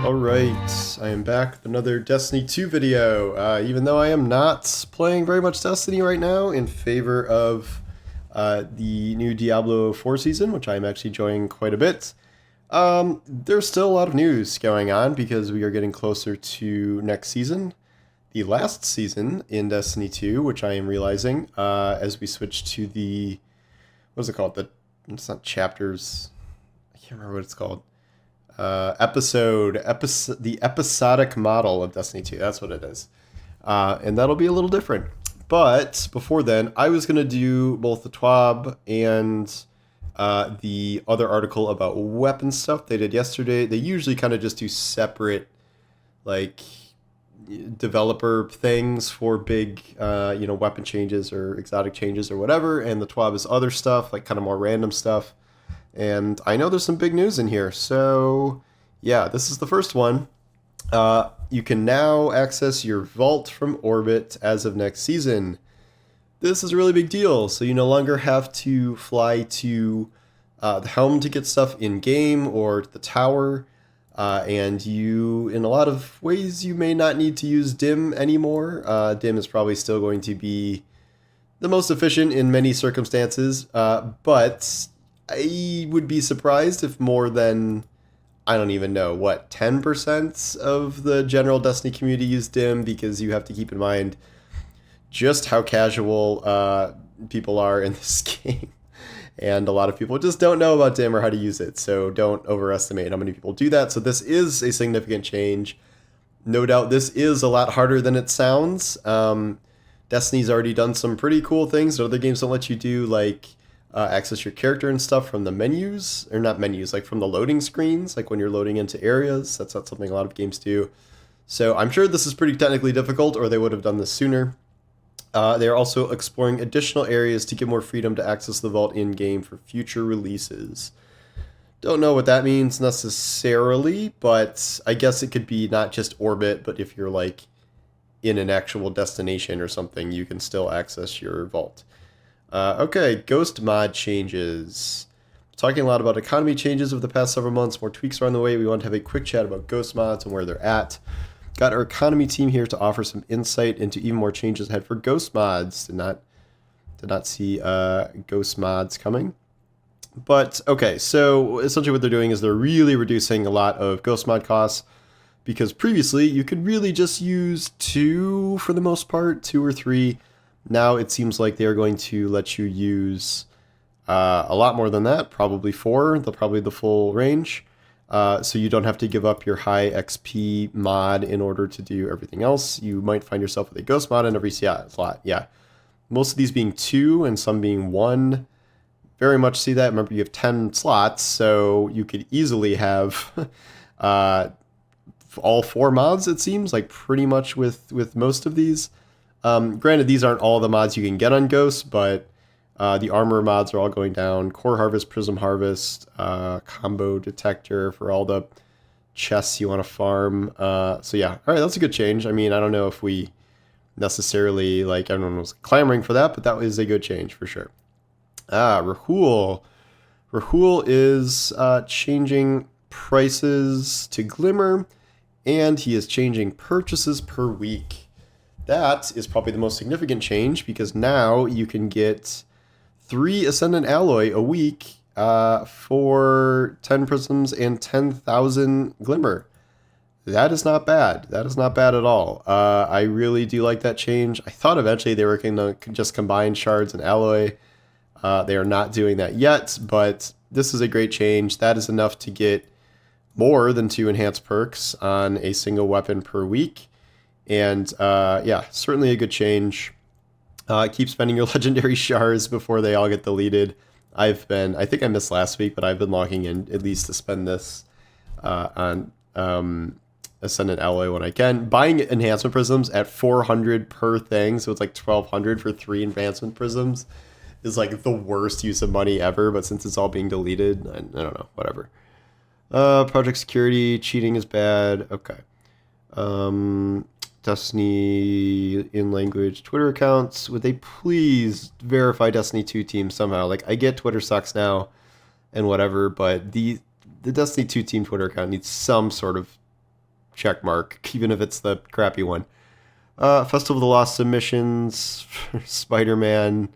Alright, I am back with another Destiny 2 video, even though I am not playing very much Destiny right now in favor of the new Diablo 4 season, which I'm actually enjoying quite a bit. There's still a lot of news going on because we are getting closer to next season, the last season in Destiny 2, which I am realizing as we switch to the, what is it called? It's not chapters, I can't remember what it's called. The episodic model of Destiny 2. That's what it is. And that'll be a little different. But before then, I was going to do both the TWAB and the other article about weapon stuff they did yesterday. They usually kind of just do separate, like, developer things for big, weapon changes or exotic changes or whatever. And the TWAB is other stuff, like kind of more random stuff. And I know there's some big news in here, so yeah, this is the first one. You can now access your vault from orbit as of next season. This is a really big deal, so you no longer have to fly to the helm to get stuff in-game or the tower, and you, in a lot of ways, you may not need to use DIM anymore. DIM is probably still going to be the most efficient in many circumstances, but I would be surprised if more than, I don't even know, 10% of the general Destiny community use DIM, because you have to keep in mind just how casual people are in this game. And a lot of people just don't know about DIM or how to use it, so don't overestimate how many people do that. So this is a significant change. No doubt this is a lot harder than it sounds. Destiny's already done some pretty cool things that other games don't let you do, like access your character and stuff from the menus, or not menus, like from the loading screens, like when you're loading into areas. That's not something a lot of games do. So I'm sure this is pretty technically difficult, or they would have done this sooner. They are also exploring additional areas to give more freedom to access the vault in-game for future releases. Don't know what that means necessarily, but I guess it could be not just orbit, but if you're like in an actual destination or something, you can still access your vault. Okay, Ghost mod changes. Talking a lot about economy changes over the past several months. More tweaks are on the way. We want to have a quick chat about Ghost mods and where they're at. Got our economy team here to offer some insight into even more changes ahead for Ghost mods. Did not see Ghost mods coming. But okay, so essentially what they're doing is they're really reducing a lot of Ghost mod costs, because previously you could really just use 2 for the most part, 2 or 3. Now it seems like they're going to let you use a lot more than that, probably 4, probably the full range. So you don't have to give up your high XP mod in order to do everything else. You might find yourself with a Ghost mod in every slot. Yeah, most of these being 2 and some being 1. Very much see that. Remember, you have 10 slots, so you could easily have all 4 mods, it seems, like pretty much with most of these. Granted, these aren't all the mods you can get on Ghost, but the armor mods are all going down. Core Harvest, Prism Harvest, Combo Detector for all the chests you want to farm. So yeah, all right, that's a good change. I mean, I don't know if we necessarily, like, everyone was clamoring for that, but that was a good change for sure. Rahool. Rahool is changing prices to Glimmer, and he is changing purchases per week. That is probably the most significant change, because now you can get 3 Ascendant Alloy a week for 10 Prisms and 10,000 Glimmer. That is not bad. That is not bad at all. I really do like that change. I thought eventually they were going to just combine Shards and Alloy. They are not doing that yet, but this is a great change. That is enough to get more than 2 enhanced perks on a single weapon per week. And yeah, certainly a good change. Keep spending your legendary shards before they all get deleted. I think I missed last week, but I've been logging in at least to spend this on Ascendant Alloy when I can. Buying enhancement prisms at 400 per thing, so it's like 1,200 for 3 advancement prisms, is like the worst use of money ever. But since it's all being deleted, I don't know, whatever. Project security, cheating is bad. Okay. Destiny in-language Twitter accounts. Would they please verify Destiny 2 team somehow? Like, I get Twitter sucks now and whatever, but the Destiny 2 team Twitter account needs some sort of check mark, even if it's the crappy one. Festival of the Lost Submissions, Spider-Man.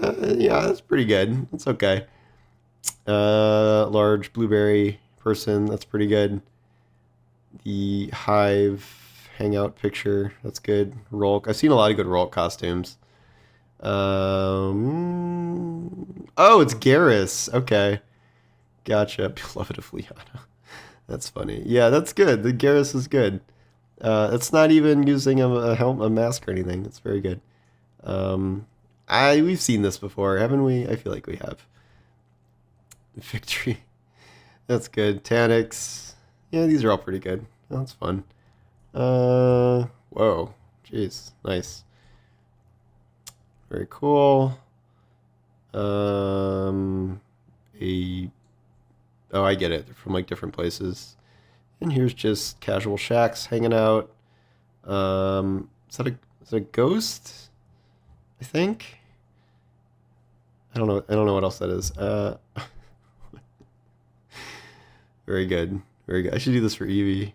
Yeah, that's pretty good. It's okay. Large blueberry person, that's pretty good. The Hive hangout picture, that's good. Rolk, I've seen a lot of good Rolk costumes. Oh, it's Garrus. Okay, gotcha. Beloved of Liana. That's funny. Yeah, that's good. The Garrus is good. It's not even using a mask or anything. That's very good. We've seen this before, haven't we? I feel like we have. Victory. That's good. Tanix. Yeah, these are all pretty good. That's fun. Whoa. Jeez. Nice. Very cool. Oh, I get it. They're from like different places. And here's just casual shacks hanging out. Is that a ghost? I think. I don't know what else that is. Very good. Very good. I should do this for Eevee.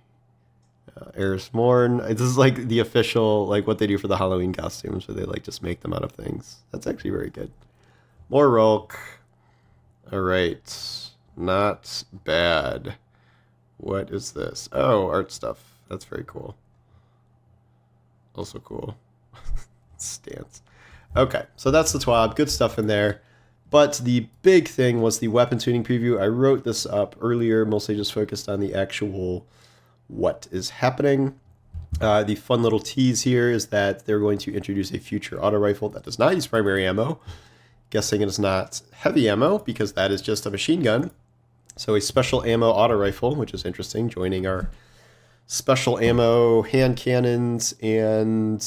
Eris Morn. This is like the official, like what they do for the Halloween costumes, where they like just make them out of things. That's actually very good. More Rolk. All right. Not bad. What is this? Oh, art stuff. That's very cool. Also cool. Stance. Okay, so that's the TWAB. Good stuff in there. But the big thing was the weapon tuning preview. I wrote this up earlier, mostly just focused on the actual what is happening. The fun little tease here is that they're going to introduce a future auto rifle that does not use primary ammo. Guessing it is not heavy ammo, because that is just a machine gun. So a special ammo auto rifle, which is interesting, joining our special ammo hand cannons. And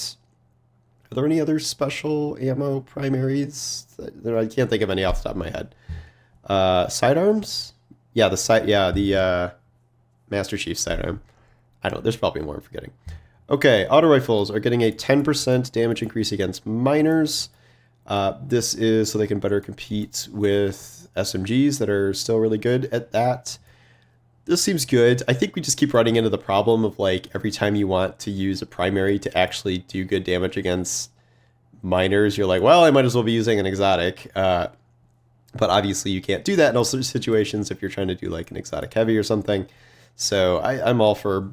are there any other special ammo primaries? I can't think of any off the top of my head. Sidearms? Yeah, the Master Chief sidearm. There's probably more I'm forgetting. Okay, auto rifles are getting a 10% damage increase against miners. This is so they can better compete with SMGs that are still really good at that. This seems good. I think we just keep running into the problem of like every time you want to use a primary to actually do good damage against miners, you're like, well, I might as well be using an exotic. But obviously you can't do that in all sorts of situations if you're trying to do like an exotic heavy or something. So I'm all for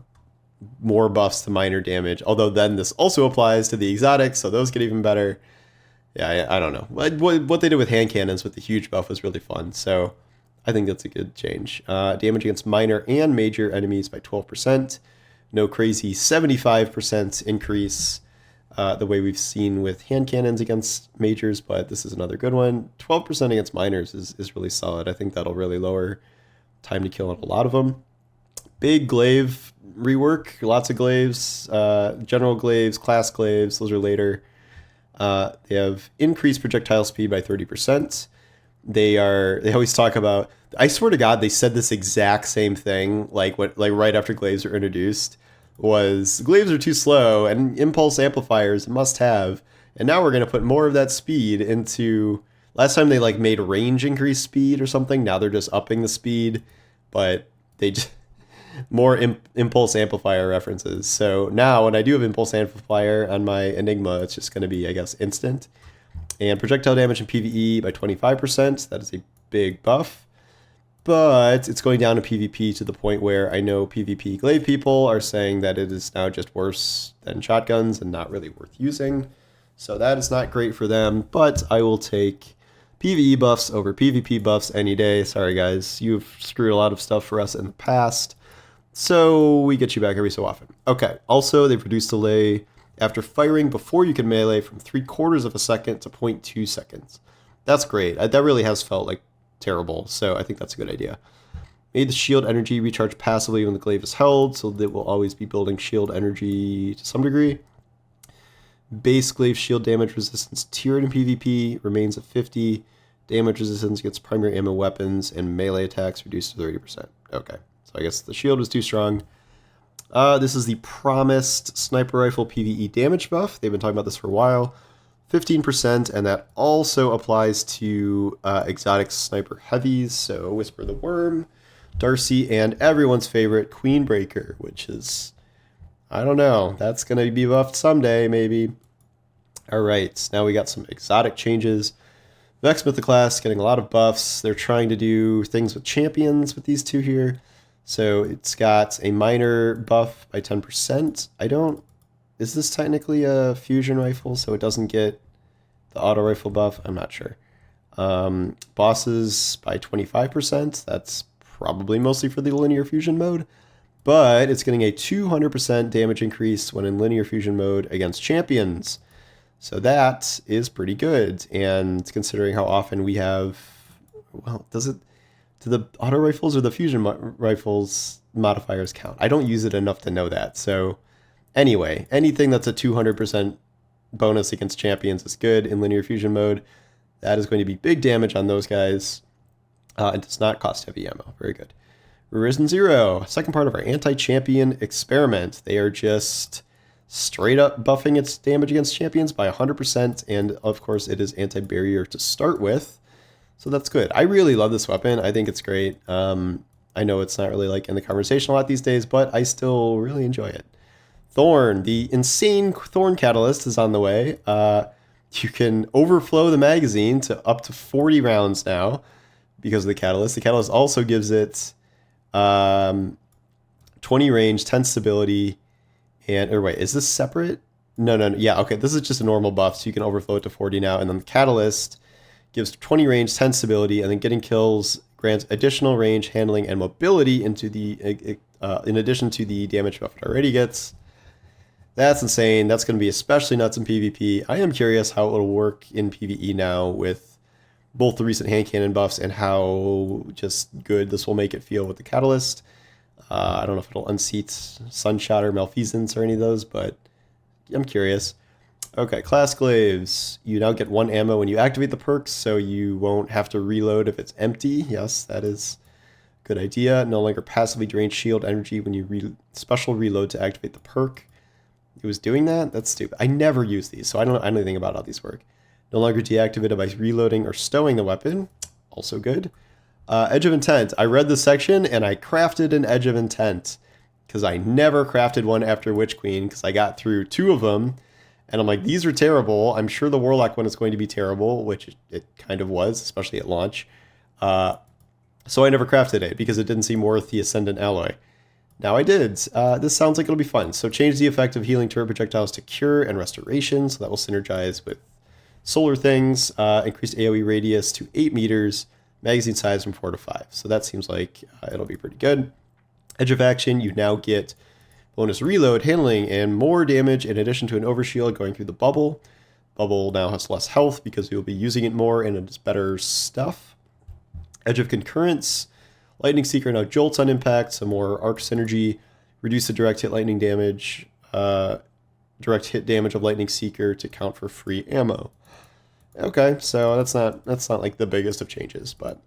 more buffs to miner damage. Although then this also applies to the exotics, so those get even better. Yeah, I don't know. What they did with hand cannons with the huge buff was really fun. So I think that's a good change. Damage against minor and major enemies by 12%. No crazy 75% increase the way we've seen with hand cannons against majors, but this is another good one. 12% against minors is really solid. I think that'll really lower time to kill on a lot of them. Big glaive rework. Lots of glaives. General glaives, class glaives. Those are later. They have increased projectile speed by 30%. They always talk about, I swear to God, they said this exact same thing, like right after glaives were introduced, was glaives are too slow and impulse amplifiers must have. And now we're going to put more of that speed into, last time they like made range increase speed or something. Now they're just upping the speed, but they just, more impulse amplifier references. So now when I do have impulse amplifier on my Enigma, it's just going to be, I guess, instant. And projectile damage in PvE by 25%. That is a big buff. But it's going down to PvP to the point where I know PvP Glaive people are saying that it is now just worse than shotguns and not really worth using. So that is not great for them, but I will take PvE buffs over PvP buffs any day. Sorry guys, you've screwed a lot of stuff for us in the past. So we get you back every so often. Okay, also they reduced delay after firing before you can melee from 3/4 of a second to 0.2 seconds. That's great. That really has felt like terrible, so I think that's a good idea. Made the shield energy recharge passively when the glaive is held, so that will always be building shield energy to some degree. Base glaive shield damage resistance tiered in PvP remains at 50. Damage resistance against primary ammo weapons and melee attacks reduced to 30%. Okay, so I guess the shield was too strong. This is the promised sniper rifle PvE damage buff. They've been talking about this for a while. 15%, and that also applies to exotic sniper heavies. So Whisper the Worm Darcy, and everyone's favorite Queen Breaker, which is, I don't know, that's going to be buffed someday, maybe. All right, now we got some exotic changes. Vex Mythoclast getting a lot of buffs. They're trying to do things with champions with these two here. So it's got a minor buff by 10%. Is this technically a fusion rifle, so it doesn't get the auto rifle buff? I'm not sure. Bosses by 25%. That's probably mostly for the linear fusion mode. But it's getting a 200% damage increase when in linear fusion mode against champions. So that is pretty good. And considering how often we have, well, do the auto rifles or the fusion rifles modifiers count? I don't use it enough to know that. So anyway, anything that's a 200% bonus against champions is good in linear fusion mode. That is going to be big damage on those guys. It does not cost heavy ammo. Very good. Risen Zero, second part of our anti-champion experiment. They are just straight up buffing its damage against champions by 100%, and of course it is anti-barrier to start with, so that's good. I really love this weapon. I think it's great. I know it's not really like in the conversation a lot these days, but I still really enjoy it. Thorn, the insane Thorn Catalyst is on the way. You can overflow the magazine to up to 40 rounds now because of the Catalyst. The Catalyst also gives it 20 range, 10 stability, or wait, is this separate? No. Yeah, okay, this is just a normal buff, so you can overflow it to 40 now, and then the Catalyst gives 20 range, 10 stability, and then getting kills grants additional range, handling, and mobility into the in addition to the damage buff it already gets. That's insane. That's going to be especially nuts in PvP. I am curious how it will work in PvE now with both the recent hand cannon buffs and how just good this will make it feel with the Catalyst. I don't know if it'll unseat Sunshot or Malfeasance or any of those, but I'm curious. Okay, class Glaives. You now get 1 ammo when you activate the perks, so you won't have to reload if it's empty. Yes, that is a good idea. No longer passively drain shield energy when you special reload to activate the perk. It was doing that? That's stupid. I never use these, so I don't know anything about how these work. No longer deactivated by reloading or stowing the weapon. Also good. Edge of Intent. I read this section and I crafted an Edge of Intent because I never crafted one after Witch Queen because I got through 2 of them and I'm like, these are terrible. I'm sure the Warlock one is going to be terrible, which it kind of was, especially at launch. So I never crafted it because it didn't seem worth the Ascendant Alloy. Now I did. This sounds like it'll be fun. So change the effect of healing turret projectiles to cure and restoration, so that will synergize with solar things. Increase AoE radius to 8 meters. Magazine size from 4 to 5. So that seems like it'll be pretty good. Edge of Action, you now get bonus reload, handling, and more damage in addition to an overshield going through the bubble. Bubble now has less health because you'll be using it more and it's better stuff. Edge of Concurrence, Lightning Seeker now jolts on impact, some more arc synergy. Reduce the direct hit lightning damage, direct hit damage of Lightning Seeker to count for free ammo. Okay, so that's not like the biggest of changes, but.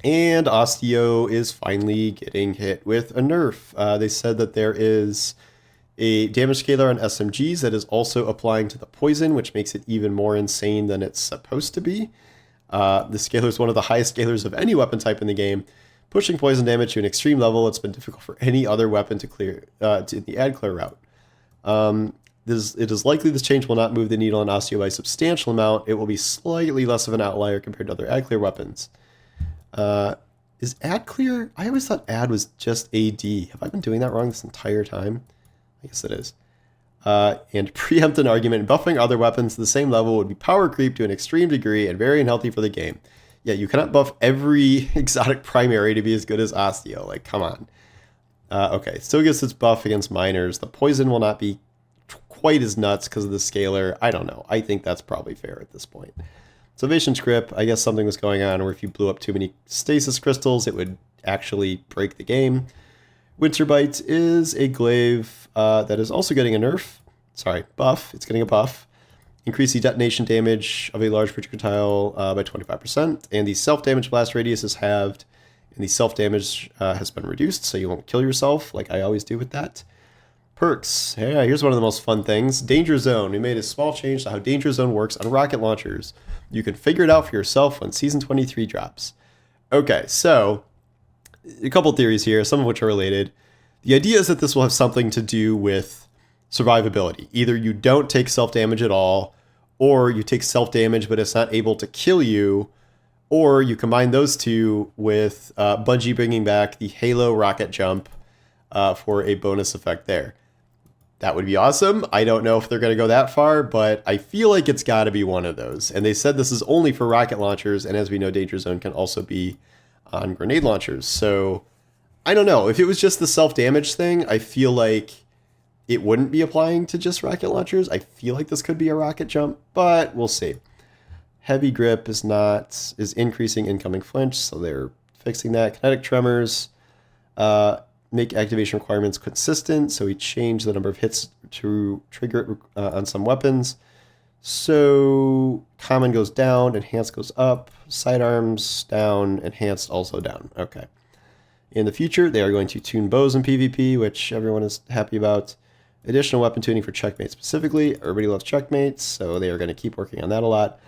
And Osteo is finally getting hit with a nerf. They said that there is a damage scaler on SMGs that is also applying to the poison, which makes it even more insane than it's supposed to be. The scaler is one of the highest scalers of any weapon type in the game, pushing poison damage to an extreme level. It's been difficult for any other weapon to clear to the ad clear route. It is likely this change will not move the needle on Osteo by a substantial amount. It will be slightly less of an outlier compared to other ad clear weapons. Is ad clear? I always thought ad was just AD. Have I been doing that wrong this entire time? I guess it is. And preempt an argument. Buffing other weapons to the same level would be power creep to an extreme degree and very unhealthy for the game. Yeah, you cannot buff every exotic primary to be as good as Osteo. Like, come on. Okay, still gets its buff against minors. The poison will not be quite as nuts because of the scaler. I don't know. I think that's probably fair at this point. Salvation Script, I guess something was going on where if you blew up too many stasis crystals, it would actually break the game. Winter Bite is a glaive that is also getting a nerf. Sorry, buff. It's getting a buff. Increase the detonation damage of a large projectile by 25%, and the self-damage blast radius is halved, and the self-damage has been reduced, so you won't kill yourself like I always do with that. Perks. Yeah, here's one of the most fun things. Danger Zone. We made a small change to how Danger Zone works on rocket launchers. You can figure it out for yourself when Season 23 drops. Okay, so a couple theories here, some of which are related. The idea is that this will have something to do with survivability. Either you don't take self-damage at all, or you take self-damage but it's not able to kill you, or you combine those two with Bungie bringing back the Halo rocket jump for a bonus effect there. That would be awesome. I don't know if they're going to go that far, but I feel like it's got to be one of those. And they said this is only for rocket launchers, and as we know, Danger Zone can also be on grenade launchers. So I don't know. If it was just the self-damage thing, I feel like it wouldn't be applying to just rocket launchers. I feel like this could be a rocket jump, but we'll see. Heavy grip is increasing incoming flinch, so they're fixing that. Kinetic tremors make activation requirements consistent, so we change the number of hits to trigger it on some weapons. So common goes down, enhanced goes up, sidearms down, enhanced also down. Okay. In the future, they are going to tune bows in PvP, which everyone is happy about. Additional weapon tuning for checkmate specifically. Everybody loves checkmates, so they are going to keep working on that a lot.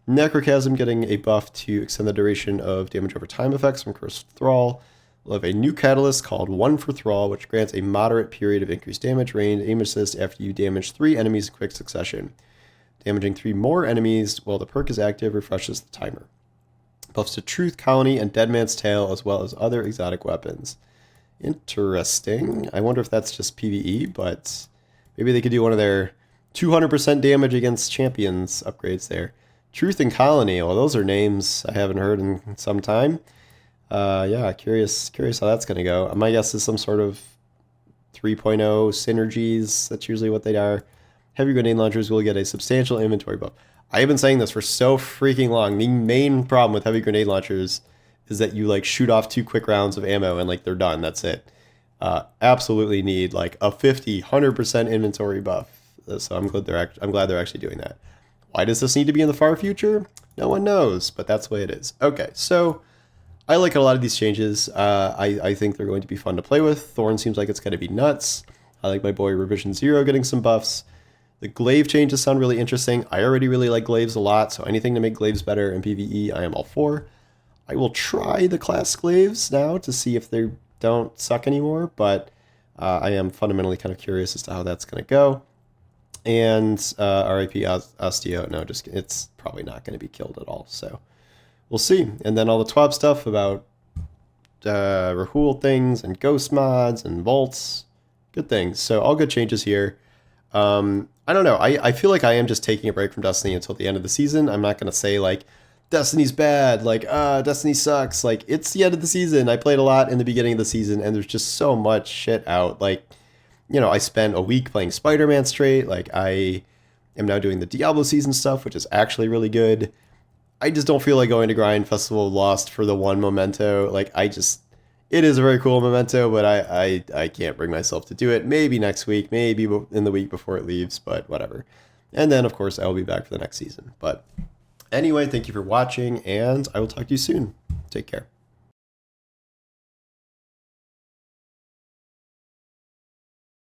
Necrochasm getting a buff to extend the duration of damage over time effects from Cursed Thrall. We'll have a new catalyst called One for Thrall, which grants a moderate period of increased damage, range, aim assist after you damage 3 enemies in quick succession. Damaging 3 more enemies while the perk is active refreshes the timer. Buffs to Truth, Colony, and Dead Man's Tale, as well as other exotic weapons. Interesting. I wonder if that's just PvE, but maybe they could do one of their 200% damage against champions upgrades there. Truth and Colony, well, those are names I haven't heard in some time. Yeah, curious how that's going to go. My guess is some sort of 3.0 synergies. That's usually what they are. Heavy grenade launchers will get a substantial inventory buff. I have been saying this for so freaking long. The main problem with heavy grenade launchers is that you like shoot off 2 quick rounds of ammo and like they're done. That's it. Absolutely need like a 100% inventory buff. So I'm glad they're actually doing that. Why does this need to be in the far future? No one knows, but that's the way it is. Okay, so I like a lot of these changes. I think they're going to be fun to play with. Thorn seems like it's going to be nuts. I like my boy Revision Zero getting some buffs. The Glaive changes sound really interesting. I already really like Glaives a lot, so anything to make Glaives better in PvE, I am all for. I will try the class Glaives now to see if they don't suck anymore, but I am fundamentally kind of curious as to how that's going to go. And RIP Osteo, no, just it's probably not going to be killed at all, so we'll see. And then all the TWAB stuff about Rahool things and ghost mods and vaults, good things. So all good changes here. I don't know. I feel like I am just taking a break from Destiny until the end of the season. I'm not going to say like Destiny's bad, like Destiny sucks. Like it's the end of the season. I played a lot in the beginning of the season and there's just so much shit out. Like, you know, I spent a week playing Spider-Man straight. Like I am now doing the Diablo season stuff, which is actually really good. I just don't feel like going to grind Festival of Lost for the one memento. Like it is a very cool memento, but I can't bring myself to do it. Maybe next week, maybe in the week before it leaves, but whatever. And then, of course, I will be back for the next season. But anyway, thank you for watching, and I will talk to you soon. Take care.